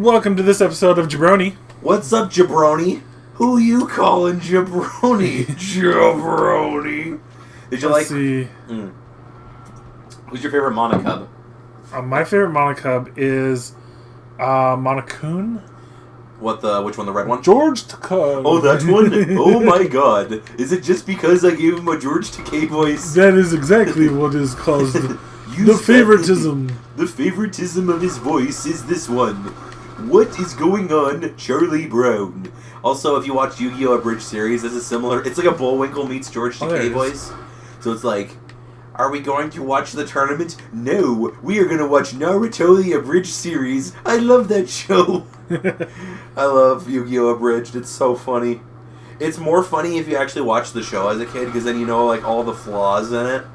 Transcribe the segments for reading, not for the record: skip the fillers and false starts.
Welcome to this episode of Jabroni. What's up, Jabroni? Who you calling Jabroni? Jabroni. Did you Let's see. Who's your favorite Monocub? My favorite Monocub is Monocune. Which one? The red one? George Takei. Oh, that one? Oh my god. Is it just because I gave him a George Takei voice? That is exactly what is caused the favoritism. The favoritism of his voice is this one. What is going on, Charlie Brown? Also, if you watch Yu-Gi-Oh! Abridged series, this is similar. It's like a Bullwinkle meets George Takei voice. So it's like, are we going to watch the tournament? No, we are going to watch Naruto the Abridged series. I love that show. I love Yu-Gi-Oh! Abridged. It's so funny. It's more funny if you actually watch the show as a kid, because then you know like all the flaws in it.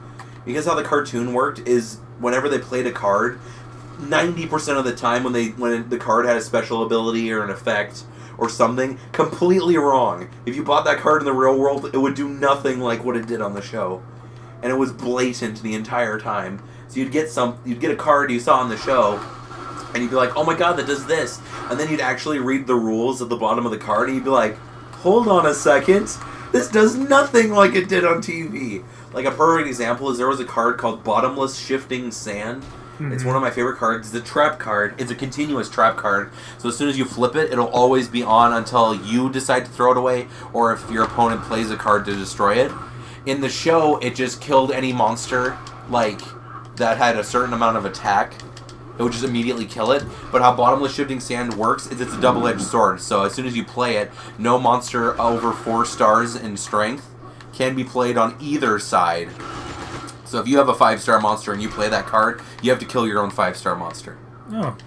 Because how the cartoon worked is whenever they played a card, 90% of the time when the card had a special ability or an effect or something, completely wrong. If you bought that card in the real world, it would do nothing like what it did on the show. And it was blatant the entire time. So you'd get a card you saw on the show, and you'd be like, oh my god, that does this. And then you'd actually read the rules at the bottom of the card, and you'd be like, hold on a second, this does nothing like it did on TV. Like a perfect example is there was a card called Bottomless Shifting Sand. It's one of my favorite cards. It's a trap card. It's a continuous trap card. So as soon as you flip it, it'll always be on until you decide to throw it away, or if your opponent plays a card to destroy it. In the show, it just killed any monster like that had a certain amount of attack. It would just immediately kill it. But how Bottomless Shifting Sand works is it's a double-edged sword. So as soon as you play it, no monster over 4 stars in strength can be played on either side. So if you have a 5-star monster and you play that card, you have to kill your own 5-star monster. Oh.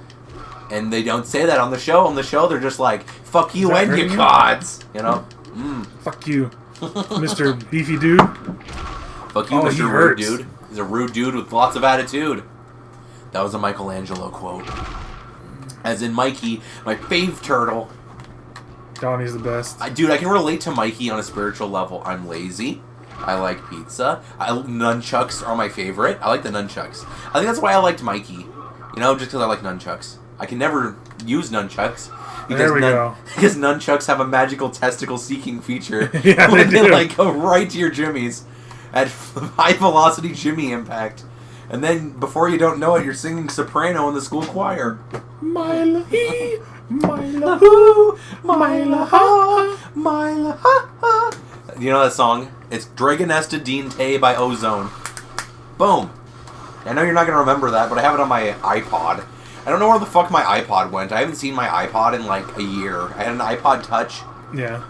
And they don't say that on the show. On the show, they're just like, fuck you and your cards. You know? Fuck you, Mr. Beefy Dude. Fuck you, Mr. Rude Dude. He's a rude dude with lots of attitude. That was a Michelangelo quote. As in Mikey, my fave turtle. Donnie's the best. Dude, I can relate to Mikey on a spiritual level. I'm lazy. I like pizza. Nunchucks are my favorite. I like the nunchucks. I think that's why I liked Mikey. You know, just because I like nunchucks. I can never use nunchucks. Because there we go. Because nunchucks have a magical testicle-seeking feature. Yeah, where they do. like go right to your jimmies at high-velocity jimmy impact. And then, before you don't know it, you're singing soprano in the school choir. Mila hee, Mila hoo, Mila ha, Mila ha ha. You know that song? It's Dragonesta Dinte by Ozone. Boom. I know you're not going to remember that, but I have it on my iPod. I don't know where the fuck my iPod went. I haven't seen my iPod in like a year. I had an iPod Touch. Yeah.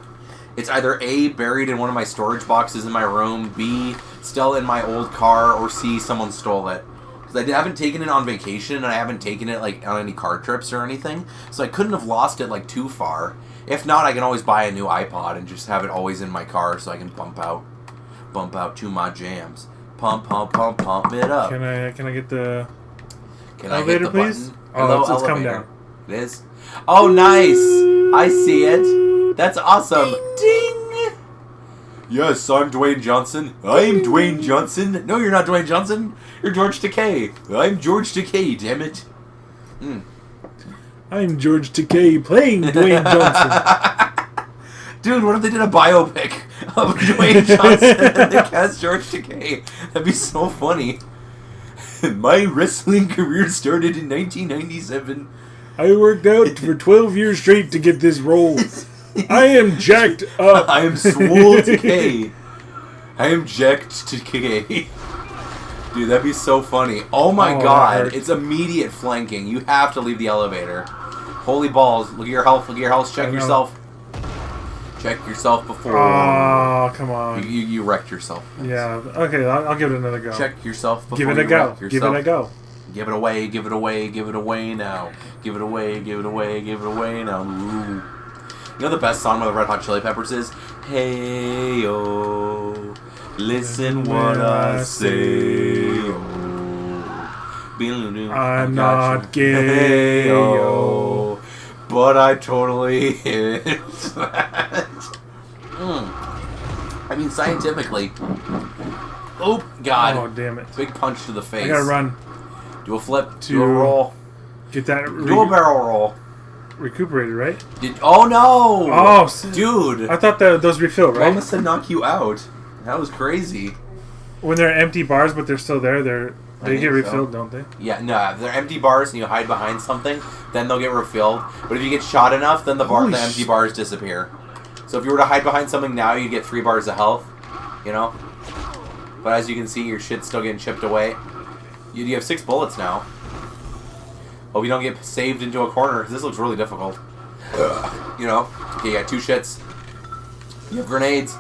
It's either A, buried in one of my storage boxes in my room, B, still in my old car, or C, someone stole it. Because I haven't taken it on vacation, and I haven't taken it like on any car trips or anything, so I couldn't have lost it like too far. If not, I can always buy a new iPod and just have it always in my car so I can bump out to my jams. Pump it up. Can I get the elevator, please? Button? Oh, Hello, it's come down. It is? Oh, nice! I see it. That's awesome. Ding! Yes, I'm Dwayne Johnson. I'm Dwayne Johnson. No, you're not Dwayne Johnson. You're George Takei. I'm George Takei, damn it. I'm George Takei playing Dwayne Johnson. Dude, what if they did a biopic of Dwayne Johnson and they cast George Takei? That'd be so funny. My wrestling career started in 1997. I worked out for 12 years straight to get this role. I am jacked up. I am swole Takei. I am jacked Takei. Dude, that'd be so funny. Oh my god, it's immediate flanking. You have to leave the elevator. Holy balls. Look at your health, check yourself. Check yourself before... Oh, come on. You wrecked yourself. Yeah, okay, I'll give it another go. Check yourself before give it a go. Give it a go. Give it away, give it away, give it away now. Give it away, give it away, give it away now. Ooh. You know the best song by the Red Hot Chili Peppers is? Hey-oh, listen what I say. I'm not gay, hey-oh, but I totally hit that. I mean, scientifically. Oh, God. Oh, damn it. Big punch to the face. I gotta run. Do a flip. Do a roll. Get that. Do a barrel roll. recuperated, right? Oh no! Oh, dude! I thought that those refill, right? Mama said knock you out. That was crazy. When they're empty bars, but they're still there, they get refilled, so. don't they? Yeah, no. If they're empty bars and you hide behind something, then they'll get refilled. But if you get shot enough, then the empty bars disappear. So if you were to hide behind something now, you get 3 bars of health. You know. But as you can see, your shit's still getting chipped away. You have 6 bullets now. Hope you don't get saved into a corner, because this looks really difficult. You know? Okay, you got 2 shits. You have grenades.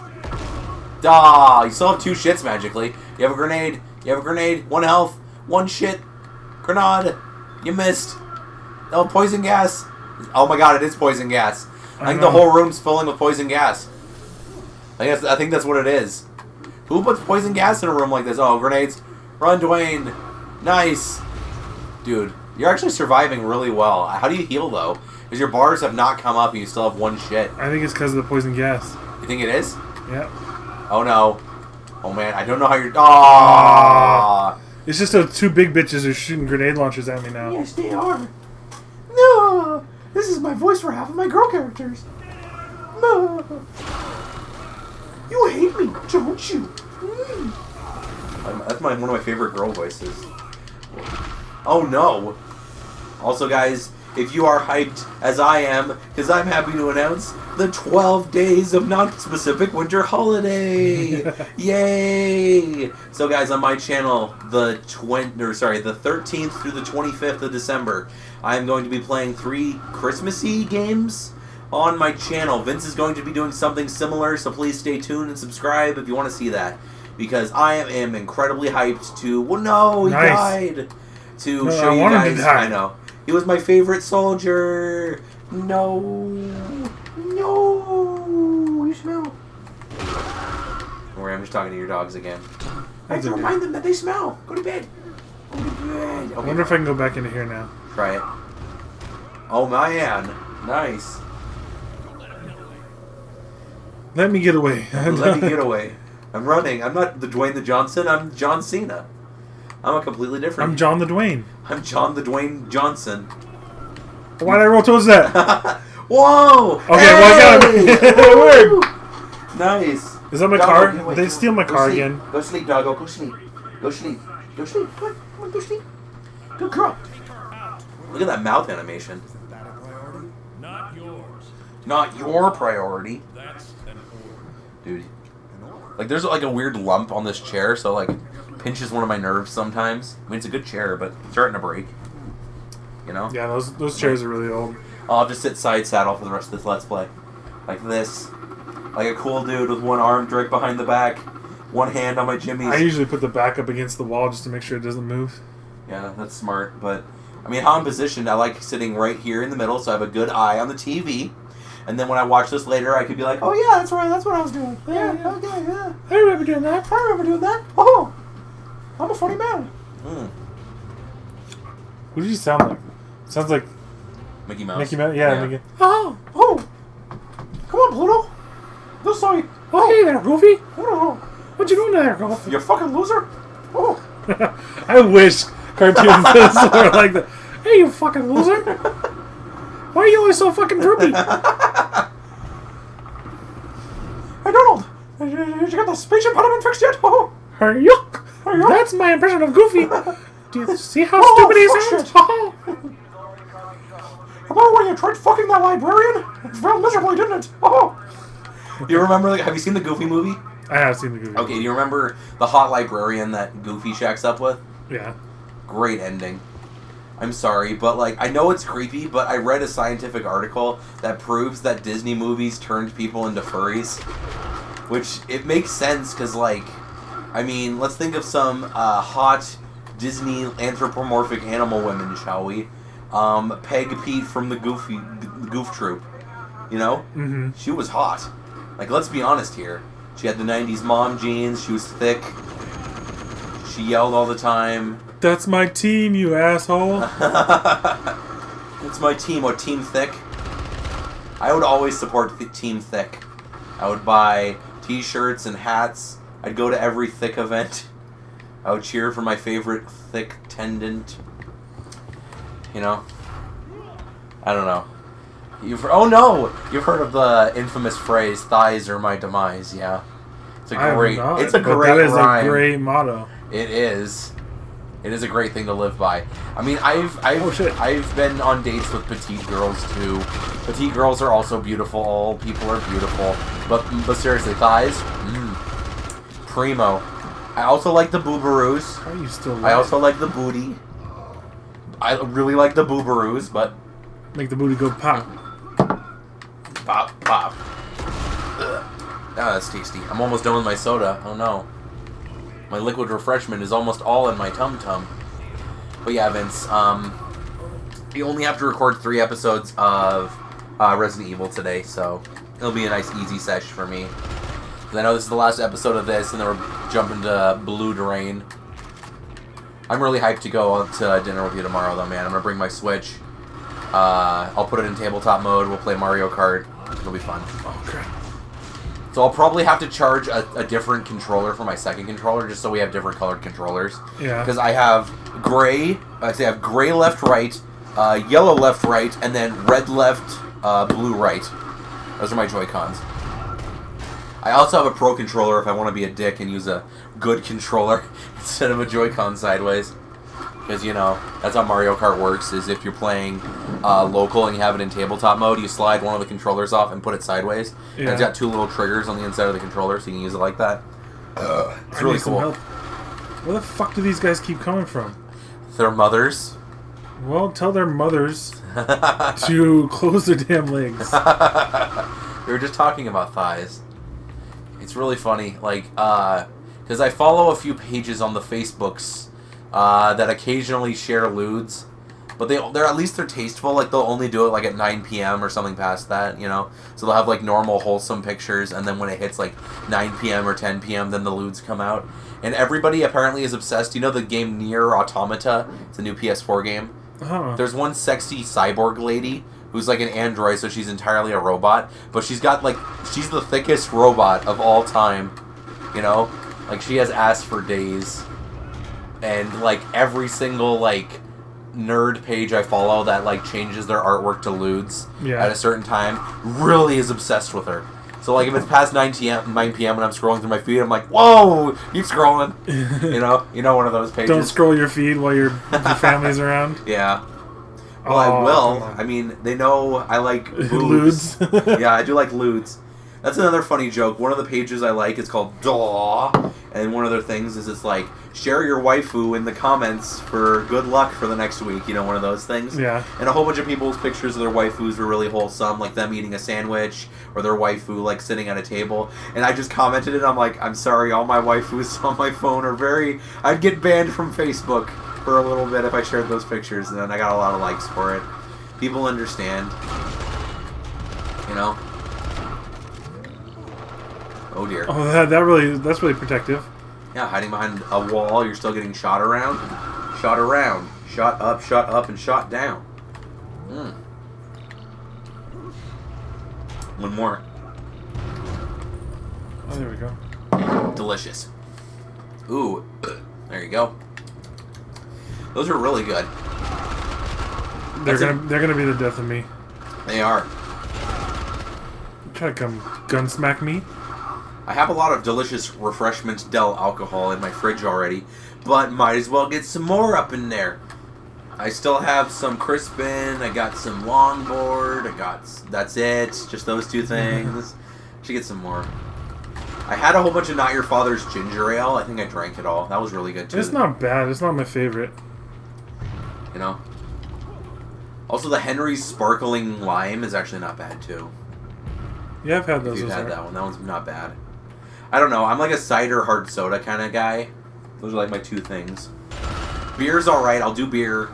You still have 2 shits magically. You have a grenade. You have a grenade. 1 health. 1 shit. Grenade. You missed. Oh, poison gas. Oh my god, it is poison gas. I think the whole room's filling with poison gas. I think that's what it is. Who puts poison gas in a room like this? Oh, grenades. Run, Dwayne. Nice. Dude, you're actually surviving really well. How do you heal, though? Because your bars have not come up and you still have 1 shit. I think it's because of the poison gas. You think it is? Yeah. Oh, no. Oh, man. I don't know how you're... Aww. It's just those 2 big bitches are shooting grenade launchers at me now. Yes, they are. No! This is my voice for half of my girl characters. No! You hate me, don't you? That's one of my favorite girl voices. Oh, no. Also, guys, if you are hyped, as I am, because I'm happy to announce the 12 days of non-specific winter holiday. Yay! So, guys, on my channel, the 13th through the 25th of December, I am going to be playing 3 Christmassy games on my channel. Vince is going to be doing something similar, so please stay tuned and subscribe if you want to see that. Because I am incredibly hyped to... Well, no, he died. To show you guys... I know. He was my favorite soldier. No. No. You smell. Don't worry, I'm just talking to your dogs again. I have to remind them that they smell. Go to bed. Go to bed. Okay. I wonder if I can go back into here now. Try it. Oh, man. Nice. Let me get away. Let me get away. I'm running. I'm not the Dwayne the Johnson. I'm John Cena. I'm a completely different... I'm John the Dwayne. I'm John the Dwayne Johnson. Why'd I roll towards that? Whoa! Okay, well, I got him. It worked. Nice. Is that my car? Did they steal my car again? Go sleep, doggo. Go sleep. Go sleep. Go sleep. Come on, go sleep. Good girl. Look at that mouth animation. Is that a priority? Not yours. Not your priority. That's an order. Dude. Like, there's like a weird lump on this chair, so like, pinches one of my nerves sometimes. I mean, it's a good chair, but it's starting to break. You know? Yeah, those chairs are really old. I'll just sit side saddle for the rest of this Let's Play. Like this. Like a cool dude with 1 arm draped behind the back, 1 hand on my jimmies. I usually put the back up against the wall just to make sure it doesn't move. Yeah, that's smart, but... I mean, how I'm positioned, I like sitting right here in the middle, so I have a good eye on the TV. And then when I watch this later, I could be like, Oh yeah, that's right. That's what I was doing. Yeah. Okay. Yeah. I remember doing that. I remember doing that. Oh, I'm a funny man. Who does he sound like? Sounds like Mickey Mouse. Mickey Mouse. Yeah. Mickey. Oh. Come on, Pluto. This way. Oh, hey there, Goofy. Oh. What you doing there, Goofy? You fucking loser. Oh. I wish cartoons were like that. Hey, you fucking loser. Why are you always so fucking droopy? Hey, Donald. Did you get the speech impediment fixed yet? Oh. Hurry up. That's my impression of Goofy. Do you see how stupid he sounds? Remember when you tried fucking that librarian? It failed miserably, didn't it? Oh. Do you remember, like, have you seen the Goofy movie? I have seen the Goofy. Okay, do you remember the hot librarian that Goofy shacks up with? Yeah. Great ending. I'm sorry, but, like, I know it's creepy, but I read a scientific article that proves that Disney movies turned people into furries. Which, it makes sense, because, like, I mean, let's think of some hot Disney anthropomorphic animal women, shall we? Peg Pete from the Goof Troop. You know? Mm-hmm. She was hot. Like, let's be honest here. She had the 90s mom jeans, she was thick, she yelled all the time. That's my team, you asshole. That's my team. What, Team Thick? I would always support Team Thick. I would buy t-shirts and hats. I'd go to every Thick event. I would cheer for my favorite Thick tendant. You know? I don't know. Oh no! You've heard of the infamous phrase, thighs are my demise, yeah. It's a great, it's a great That is rhyme. a great motto. It is. It is a great thing to live by. I mean, I've been on dates with petite girls too. Petite girls are also beautiful. All people are beautiful. But seriously, thighs, primo. I also like the boobaroos. How are you still? I also like the booty. I really like the boobaroos, but make the booty go pop. Pop, pop. Ugh. Ah, that's tasty. I'm almost done with my soda. Oh no. My liquid refreshment is almost all in my tum-tum. But yeah, Vince, you only have to record 3 episodes of Resident Evil today, so it'll be a nice, easy sesh for me. I know this is the last episode of this, and then we're jumping to Blue Drain. I'm really hyped to go out to dinner with you tomorrow, though, man. I'm gonna bring my Switch. I'll put it in tabletop mode. We'll play Mario Kart. It'll be fun. Okay. So I'll probably have to charge a different controller for my second controller, just so we have different colored controllers. Yeah. Because I have gray. I have gray left, right, yellow left, right, and then red left, blue right. Those are my Joy-Cons. I also have a Pro controller if I want to be a dick and use a good controller instead of a Joy-Con sideways. Because, you know, that's how Mario Kart works, is if you're playing local and you have it in tabletop mode, you slide one of the controllers off and put it sideways. Yeah. And it's got 2 little triggers on the inside of the controller, so you can use it like that. It's really cool. Help. Where the fuck do these guys keep coming from? Their mothers. Well, tell their mothers to close their damn legs. We were just talking about thighs. It's really funny, like, because I follow a few pages on the Facebooks that occasionally share lewds, but they're at least they're tasteful. Like, they'll only do it like at 9 p.m. or something past that, you know. So they'll have like normal wholesome pictures, and then when it hits like 9 p.m. or 10 p.m., then the lewds come out. And everybody apparently is obsessed. You know the game Nier Automata? It's a new PS4 game. There's one sexy cyborg lady who's like an android, so she's entirely a robot, but she's got like she's the thickest robot of all time. You know, like she has ass for days. And, like, every single, like, nerd page I follow that, like, changes their artwork to lewds at a certain time really is obsessed with her. So, like, if it's past 9 p.m. and I'm scrolling through my feed, I'm like, whoa, keep scrolling. You know one of those pages. Don't scroll your feed while your family's around. Yeah. Well, I will. I mean, they know I like boobs. Lewds. Yeah, I do like lewds. That's another funny joke. One of the pages I like is called Daw, and one of their things is it's like, share your waifu in the comments for good luck for the next week, you know, one of those things. Yeah. And a whole bunch of people's pictures of their waifus were really wholesome, like them eating a sandwich, or their waifu, like, sitting at a table. And I just commented it, I'm like, I'm sorry, all my waifus on my phone are very... I'd get banned from Facebook for a little bit if I shared those pictures, and then I got a lot of likes for it. People understand. You know? Oh dear. Oh, that's really protective. Yeah, hiding behind a wall, you're still getting shot around. Shot around. Shot up, and shot down. One more. Oh, there we go. Delicious. Ooh, there you go. Those are really good. They're gonna be the death of me. They are. Try to come gun smack me. I have a lot of delicious Refreshment Del alcohol in my fridge already, but might as well get some more up in there. I still have some Crispin, I got some Longboard, that's it, just those 2 things. Should get some more. I had a whole bunch of Not Your Father's Ginger Ale, I think I drank it all. That was really good too. It's not bad, it's not my favorite. You know? Also, the Henry's Sparkling Lime is actually not bad too. Yeah, I've had those. If you've had that one, that one's not bad. I don't know, I'm like a cider hard soda kind of guy. Those are like my 2 things. Beer's alright, I'll do beer.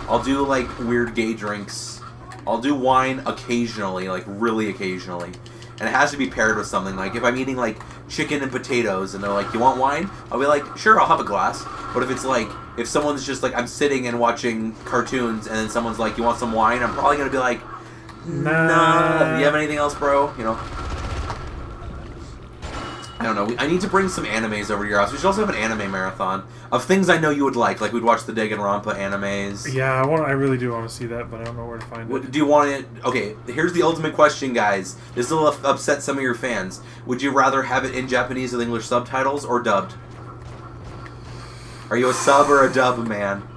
I'll do like weird gay drinks. I'll do wine occasionally, like really occasionally. And it has to be paired with something. Like if I'm eating like chicken and potatoes and they're like, you want wine? I'll be like, sure, I'll have a glass. But if it's like, if someone's just like, I'm sitting and watching cartoons and then someone's like, you want some wine? I'm probably going to be like, nah. Do you have anything else, bro? You know? I don't know. I need to bring some animes over to your house. We should also have an anime marathon of things I know you would like. Like we'd watch the Danganronpa animes. Yeah, I really do want to see that, but I don't know where to find it. Do you want it? Okay, here's the ultimate question, guys. This will upset some of your fans. Would you rather have it in Japanese with English subtitles or dubbed? Are you a sub or a dub man?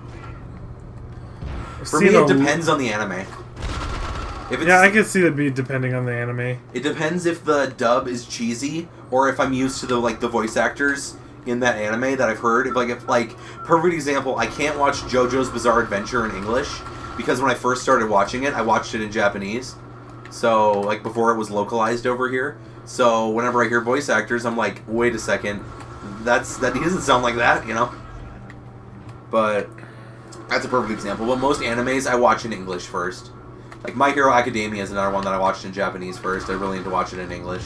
For me, it depends on the anime. If it's, yeah, I can see that be depending on the anime. It depends if the dub is cheesy or if I'm used to the voice actors in that anime that I've heard. If perfect example, I can't watch JoJo's Bizarre Adventure in English because when I first started watching it, I watched it in Japanese. So like before it was localized over here. So whenever I hear voice actors, I'm like, wait a second, he doesn't sound like that, you know. But that's a perfect example. But most animes I watch in English first. Like My Hero Academia is another one that I watched in Japanese first. I really need to watch it in English.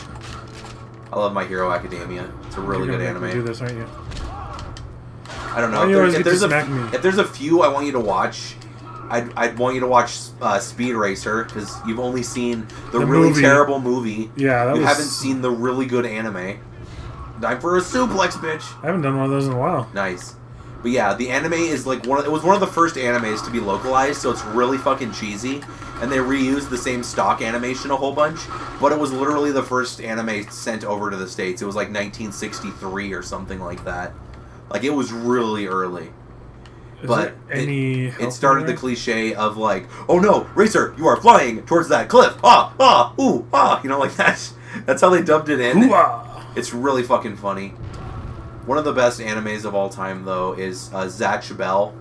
I love My Hero Academia. It's a really good anime. Do this, aren't you? I don't know. If there's a few I want you to watch, I'd want you to watch Speed Racer because you've only seen the really terrible movie. Yeah, you haven't seen the really good anime. Time for a suplex, bitch. I haven't done one of those in a while. Nice. But yeah, the anime is like it was one of the first animes to be localized, so it's really fucking cheesy. And they reused the same stock animation a whole bunch, but it was literally the first anime sent over to the States. It was like 1963 or something like that. Like, it was really early. But it started the cliche of like, oh no, Racer, you are flying towards that cliff. You know, like that. That's how they dubbed it in. It's really fucking funny. One of the best animes of all time, though, is Zatch Bell.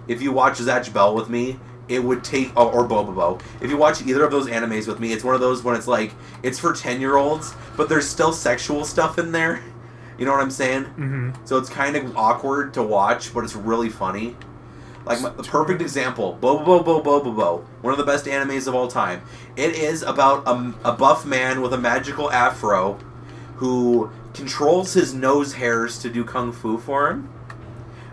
If you watch Zatch Bell with me, it would take... or Bobobo. If you watch either of those animes with me, it's one of those when it's like, it's for 10-year-olds, but there's still sexual stuff in there. You know what I'm saying? Mm-hmm. So it's kind of awkward to watch, but it's really funny. Like, the perfect example, Bobobo, one of the best animes of all time. It is about a buff man with a magical afro who controls his nose hairs to do kung fu for him.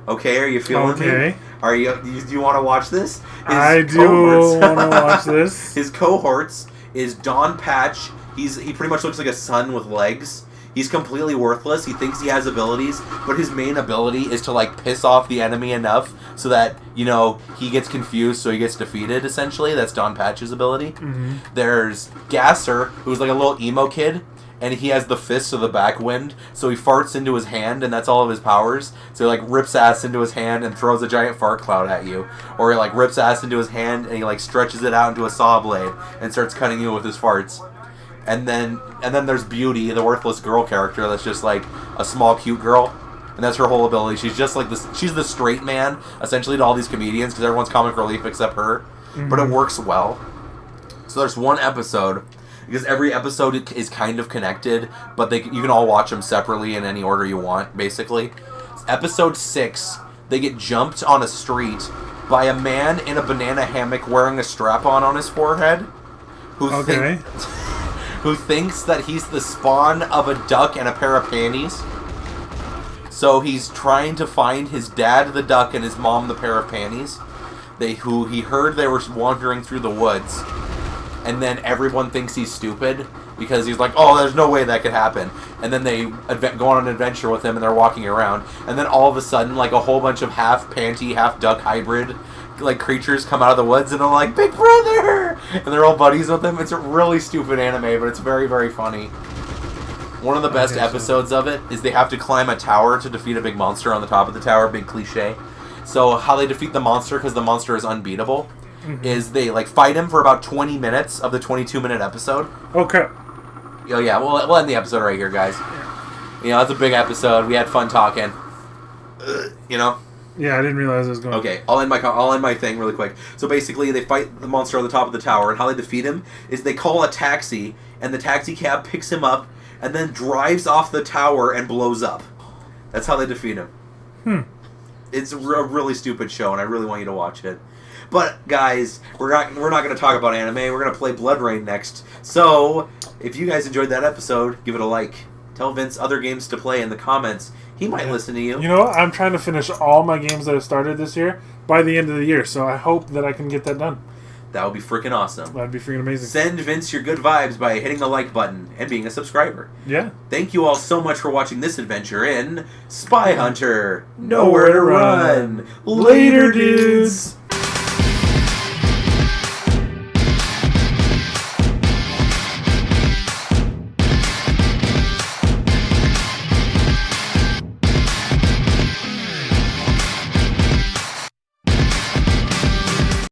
Okay, are you feeling me? Do you want to watch this? I do want to watch this. His cohorts is Don Patch. He pretty much looks like a sun with legs. He's completely worthless. He thinks he has abilities, but his main ability is to like piss off the enemy enough so that, you know, he gets confused so he gets defeated, essentially. That's Don Patch's ability. Mm-hmm. There's Gasser, who's like a little emo kid, and he has the fists of the backwind, so he farts into his hand, and that's all of his powers. So he like rips ass into his hand and throws a giant fart cloud at you. Or he like rips ass into his hand and he like stretches it out into a saw blade and starts cutting you with his farts. And then there's Beauty, the worthless girl character that's just like a small cute girl. And that's her whole ability. She's just like this. She's the straight man, essentially, to all these comedians because everyone's comic relief except her. Mm-hmm. But it works well. So there's one episode, because every episode is kind of connected, but you can all watch them separately in any order you want, basically. Episode 6, they get jumped on a street by a man in a banana hammock wearing a strap-on his forehead who thinks that he's the spawn of a duck and a pair of panties. So he's trying to find his dad, the duck, and his mom, the pair of panties. Who he heard they were wandering through the woods. And then everyone thinks he's stupid because he's like, oh, there's no way that could happen. And then they go on an adventure with him and they're walking around. And then all of a sudden, like a whole bunch of half panty, half duck hybrid like creatures come out of the woods and they're like, Big Brother! And they're all buddies with him. It's a really stupid anime, but it's very, very funny. One of the best episodes of it is they have to climb a tower to defeat a big monster on the top of the tower. Big cliche. So how they defeat the monster, because the monster is unbeatable, is they like fight him for about 20 minutes of the 22-minute episode. Okay. Oh yeah, we'll end the episode right here, guys. You know, it's a big episode. We had fun talking. You know. Yeah, I didn't realize it was going. Okay, I'll end my thing really quick. So basically, they fight the monster on the top of the tower, and how they defeat him is they call a taxi, and the taxi cab picks him up, and then drives off the tower and blows up. That's how they defeat him. It's a really stupid show, and I really want you to watch it. But guys, we're not going to talk about anime. We're going to play Blood Rain next. So if you guys enjoyed that episode, give it a like. Tell Vince other games to play in the comments. He might listen to you. You know what? I'm trying to finish all my games that I started this year by the end of the year, so I hope that I can get that done. That would be freaking awesome. That'd be freaking amazing. Send Vince your good vibes by hitting the like button and being a subscriber. Yeah. Thank you all so much for watching this adventure in Spyhunter. Nowhere to run. Later, dudes.